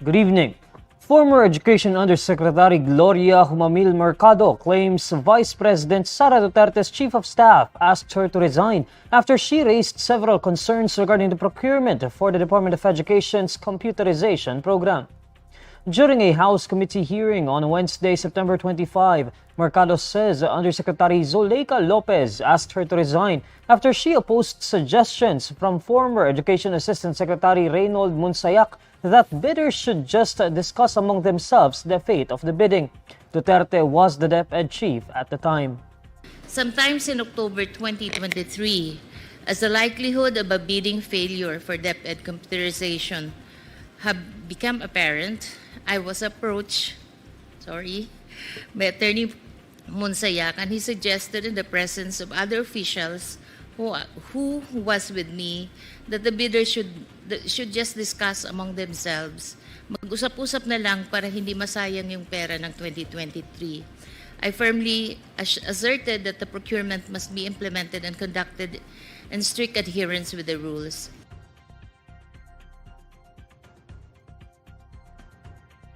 Good evening. Former Education Undersecretary Gloria Humamil Mercado claims Vice President Sara Duterte's Chief of Staff asked her to resign after she raised several concerns regarding the procurement for the Department of Education's computerization program. During a House Committee hearing on Wednesday, September 25, Mercado says Undersecretary Zuleika Lopez asked her to resign after she opposed suggestions from former Education Assistant Secretary Reynold Munsayak that bidders should just discuss among themselves the fate of the bidding. Duterte was the DepEd chief at the time. Sometimes in October 2023, as the likelihood of a bidding failure for DepEd computerization have become apparent, I was approached by Attorney Munsayak, and he suggested in the presence of other officials who was with me that the bidders should just discuss among themselves. Mag-usap-usap na lang para hindi masayang yung pera ng 2023. I firmly asserted that the procurement must be implemented and conducted in strict adherence with the rules.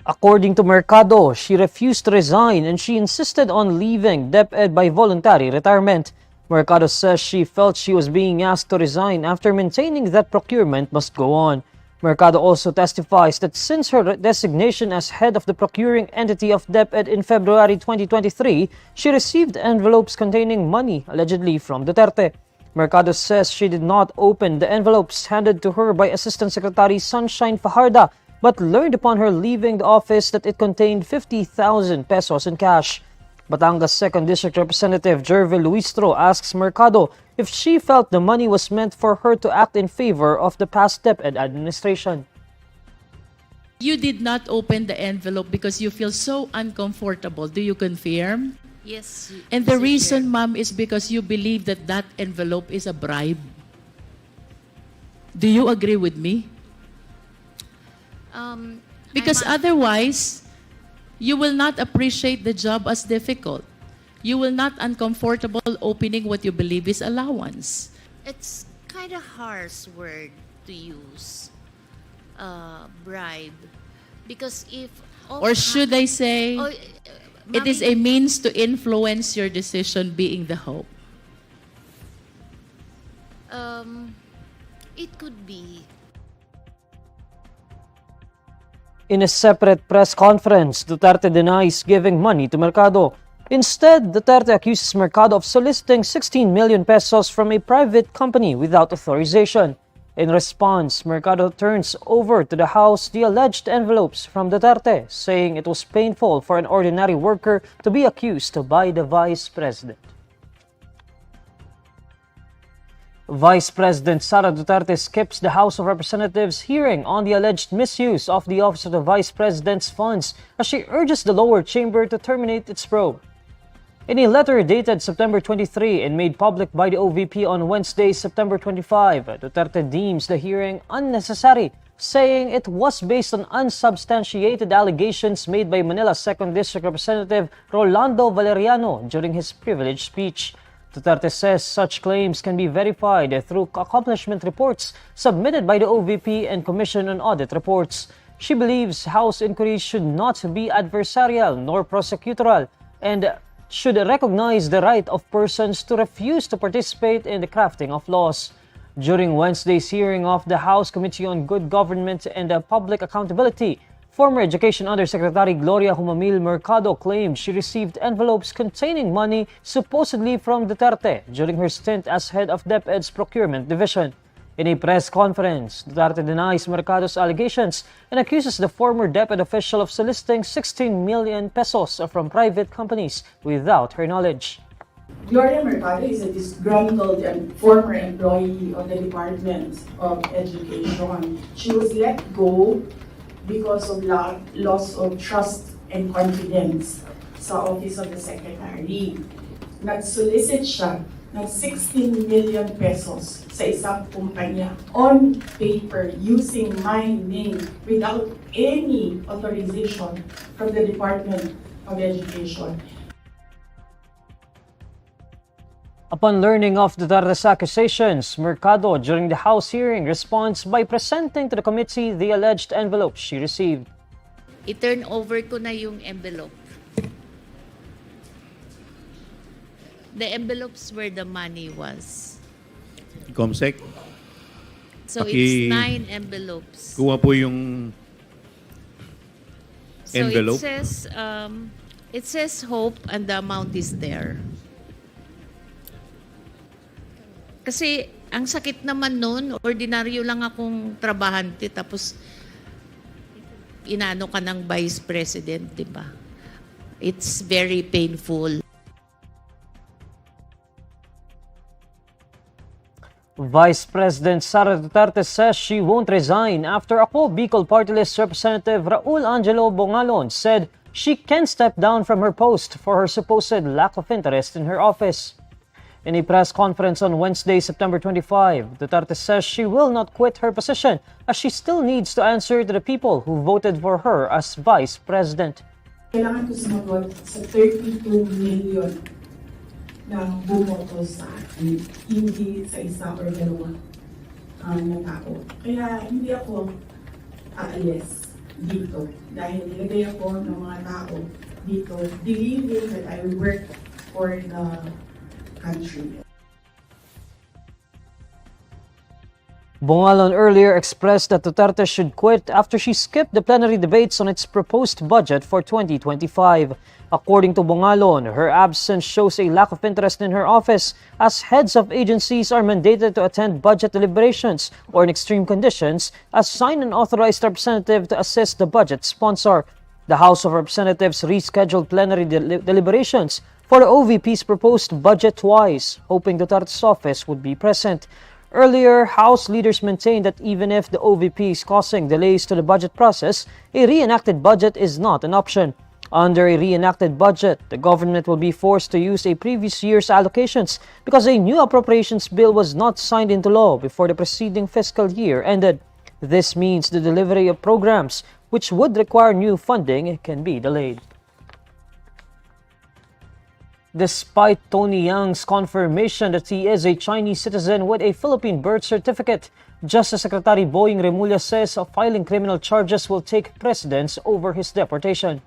According to Mercado, she refused to resign and she insisted on leaving DepEd by voluntary retirement. Mercado says she felt she was being asked to resign after maintaining that procurement must go on. Mercado also testifies that since her designation as head of the procuring entity of DepEd in February 2023, she received envelopes containing money allegedly from Duterte. Mercado says she did not open the envelopes handed to her by Assistant Secretary Sunshine Fajarda, but learned upon her leaving the office that it contained 50,000 pesos in cash. Batangas 2nd District Representative Jervil Luistro asks Mercado if she felt the money was meant for her to act in favor of the past DepEd administration. You did not open the envelope because you feel so uncomfortable. Do you confirm? Yes. And the reason, ma'am, is because you believe that that envelope is a bribe. Do you agree with me? Because otherwise, you will not appreciate the job as difficult. You will not uncomfortable opening what you believe is allowance. It's kind of harsh word to use, bribe, because if Or should I say, it is a means to influence your decision being the hope? It could be. In a separate press conference, Duterte denies giving money to Mercado. Instead, Duterte accuses Mercado of soliciting 16 million pesos from a private company without authorization. In response, Mercado turns over to the House the alleged envelopes from Duterte, saying it was painful for an ordinary worker to be accused by the Vice President. Vice President Sara Duterte skips the House of Representatives hearing on the alleged misuse of the Office of the Vice President's funds as she urges the lower chamber to terminate its probe. In a letter dated September 23 and made public by the OVP on Wednesday, September 25, Duterte deems the hearing unnecessary, saying it was based on unsubstantiated allegations made by Manila 2nd District Representative Rolando Valeriano during his privileged speech. Duterte says such claims can be verified through accomplishment reports submitted by the OVP and Commission on Audit reports. She believes House inquiries should not be adversarial nor prosecutorial and should recognize the right of persons to refuse to participate in the crafting of laws. During Wednesday's hearing of the House Committee on Good Government and Public Accountability, former Education Undersecretary Gloria Humamil Mercado claimed she received envelopes containing money supposedly from Duterte during her stint as head of DepEd's procurement division. In a press conference, Duterte denies Mercado's allegations and accuses the former DepEd official of soliciting 16 million pesos from private companies without her knowledge. Gloria Mercado is a disgruntled and former employee of the Department of Education. She was let go because of loss of trust and confidence sa Office of the Secretary. Nag-solicit siya ng 16 million pesos sa isang kumpanya on paper using my name without any authorization from the Department of Education. Upon learning of Duterte's accusations, Mercado, during the House hearing, responds by presenting to the committee the alleged envelopes she received. I-turn over ko na yung envelope. The envelopes where the money was. Comsec, So Paki- it's 9 envelopes. kuha po yung envelope. So it says hope and the amount is there. Kasi ang sakit naman nun, ordinaryo lang akong trabahante tapos inano ka ng vice president, di ba? It's very painful. Vice President Sara Duterte says she won't resign after Ako Bicol Party List Representative Raul Angelo Bongalon said she can step down from her post for her supposed lack of interest in her office. In a press conference on Wednesday, September 25, Duterte says she will not quit her position as she still needs to answer to the people who voted for her as Vice President. Kailangan ko sumagot sa 32 million na bumoto sa akin, hindi sa isa or dalawa na tao. Kaya hindi ako aalis dito dahil nilagay ako ng mga tao dito believing that I will work for the country. Bongalon earlier expressed that Duterte should quit after she skipped the plenary debates on its proposed budget for 2025. According to Bongalon, her absence shows a lack of interest in her office as heads of agencies are mandated to attend budget deliberations or in extreme conditions, assign an authorized representative to assist the budget sponsor. The House of Representatives rescheduled plenary deliberations for the OVP's proposed budget twice, hoping Duterte's office would be present. Earlier, House leaders maintained that even if the OVP is causing delays to the budget process, a reenacted budget is not an option. Under a reenacted budget, the government will be forced to use a previous year's allocations because a new appropriations bill was not signed into law before the preceding fiscal year ended. This means the delivery of programs, which would require new funding, can be delayed. Despite Tony Yang's confirmation that he is a Chinese citizen with a Philippine birth certificate, Justice Secretary Boying Remulla says filing criminal charges will take precedence over his deportation.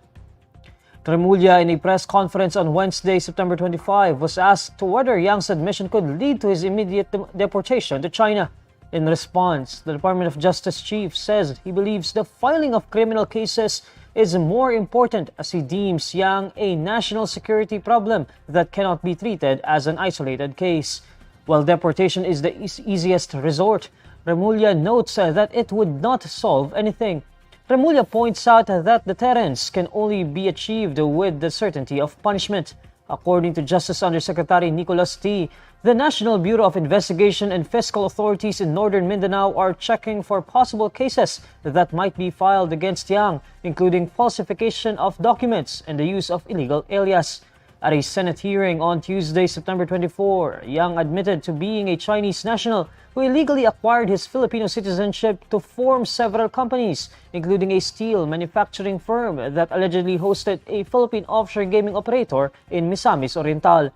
Remulla, in a press conference on Wednesday, September 25, was asked whether Yang's admission could lead to his immediate deportation to China. In response, the Department of Justice chief says he believes the filing of criminal cases is more important as he deems Yang a national security problem that cannot be treated as an isolated case. While deportation is the easiest resort, Remulla notes that it would not solve anything. Remulla points out that deterrence can only be achieved with the certainty of punishment. According to Justice Undersecretary Nicholas T., the National Bureau of Investigation and fiscal authorities in northern Mindanao are checking for possible cases that might be filed against Yang, including falsification of documents and the use of illegal alias. At a Senate hearing on Tuesday, September 24, Yang admitted to being a Chinese national who illegally acquired his Filipino citizenship to form several companies, including a steel manufacturing firm that allegedly hosted a Philippine offshore gaming operator in Misamis Oriental.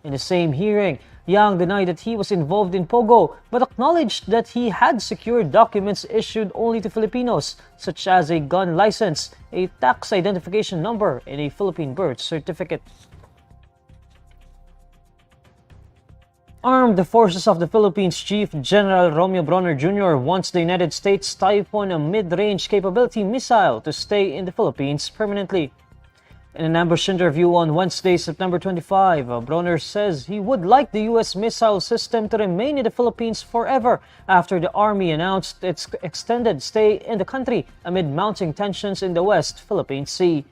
In the same hearing, Yang denied that he was involved in Pogo, but acknowledged that he had secured documents issued only to Filipinos, such as a gun license, a tax identification number, and a Philippine birth certificate. Armed Forces of the Philippines Chief General Romeo Brawner Jr. wants the United States Typhoon a mid-range capability missile to stay in the Philippines permanently. In an ambush interview on Wednesday, September 25, Brawner says he would like the U.S. missile system to remain in the Philippines forever after the Army announced its extended stay in the country amid mounting tensions in the West Philippine Sea.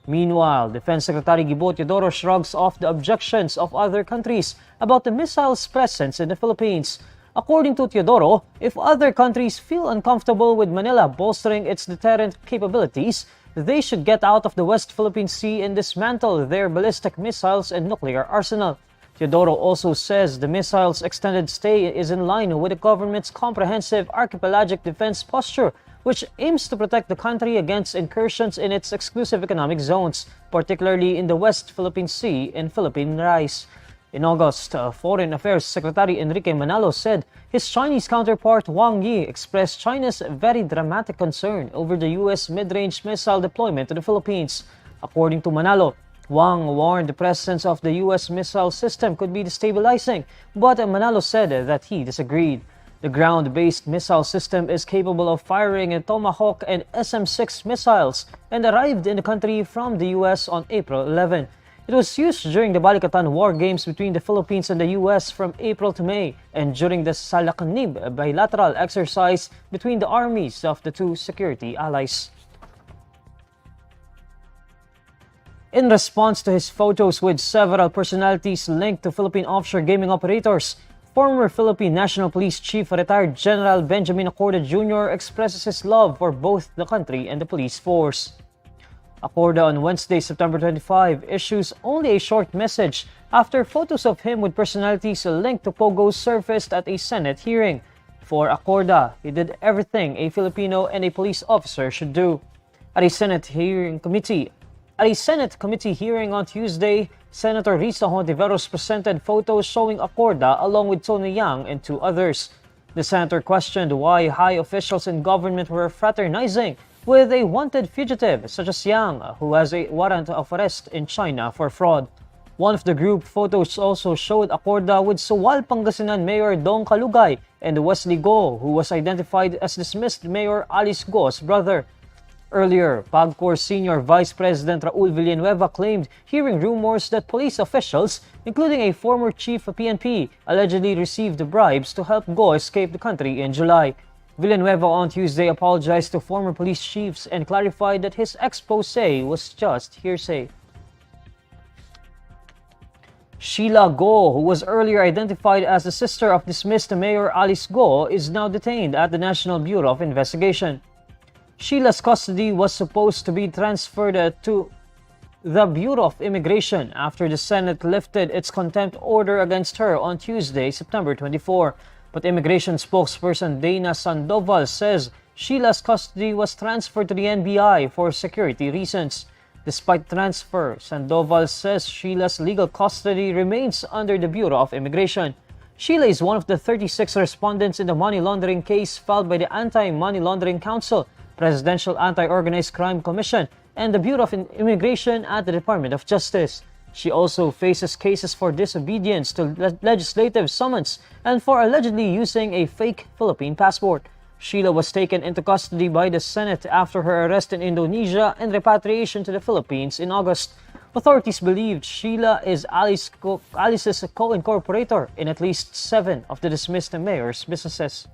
Meanwhile, Defense Secretary Gibo Teodoro shrugs off the objections of other countries about the missile's presence in the Philippines. According to Teodoro, if other countries feel uncomfortable with Manila bolstering its deterrent capabilities, they should get out of the West Philippine Sea and dismantle their ballistic missiles and nuclear arsenal. Teodoro also says the missile's extended stay is in line with the government's comprehensive archipelagic defense posture, which aims to protect the country against incursions in its exclusive economic zones, particularly in the West Philippine Sea and Philippine Rice. In August, Foreign Affairs Secretary Enrique Manalo said his Chinese counterpart Wang Yi expressed China's very dramatic concern over the U.S. mid-range missile deployment to the Philippines. According to Manalo, Wang warned the presence of the U.S. missile system could be destabilizing, but Manalo said that he disagreed. The ground-based missile system is capable of firing Tomahawk and SM-6 missiles and arrived in the country from the U.S. on April 11. It was used during the Balikatan War Games between the Philippines and the U.S. from April to May and during the Salaknib bilateral exercise between the armies of the two security allies. In response to his photos with several personalities linked to Philippine offshore gaming operators, former Philippine National Police Chief Retired General Benjamin Acorda Jr. expresses his love for both the country and the police force. Acorda on Wednesday, September 25, issues only a short message after photos of him with personalities linked to Pogo surfaced at a Senate hearing. For Acorda, he did everything a Filipino and a police officer should do. At a Senate committee hearing on Tuesday, Senator Risa Hontiveros presented photos showing Acorda along with Tony Yang and two others. The senator questioned why high officials in government were fraternizing with a wanted fugitive such as Yang, who has a warrant of arrest in China for fraud. One of the group photos also showed Acorda with Suwal Pangasinan Mayor Dong Kalugay and Wesley Go, who was identified as dismissed Mayor Alice Go's brother. Earlier, PAGCOR Senior Vice President Raul Villanueva claimed hearing rumors that police officials, including a former chief of PNP, allegedly received bribes to help Go escape the country in July. Villanueva on Tuesday apologized to former police chiefs and clarified that his expose was just hearsay. Sheila Go, who was earlier identified as the sister of dismissed Mayor Alice Go, is now detained at the National Bureau of Investigation. Sheila's custody was supposed to be transferred to the Bureau of Immigration after the Senate lifted its contempt order against her on Tuesday, September 24. But immigration spokesperson Dana Sandoval says Sheila's custody was transferred to the NBI for security reasons. Despite transfer, Sandoval says Sheila's legal custody remains under the Bureau of Immigration. Sheila is one of the 36 respondents in the money laundering case filed by the Anti-Money Laundering Council, Presidential Anti-Organized Crime Commission, and the Bureau of Immigration at the Department of Justice. She also faces cases for disobedience to legislative summons and for allegedly using a fake Philippine passport. Sheila was taken into custody by the Senate after her arrest in Indonesia and repatriation to the Philippines in August. Authorities believed Sheila is Alice's co-incorporator in at least 7 of the dismissed mayor's businesses.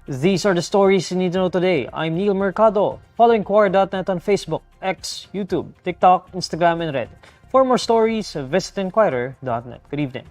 These are the stories you need to know today. I'm Neil Mercado. Follow INQUIRER.net on Facebook, X, YouTube, TikTok, Instagram, and Reddit. For more stories, visit INQUIRER.net. Good evening.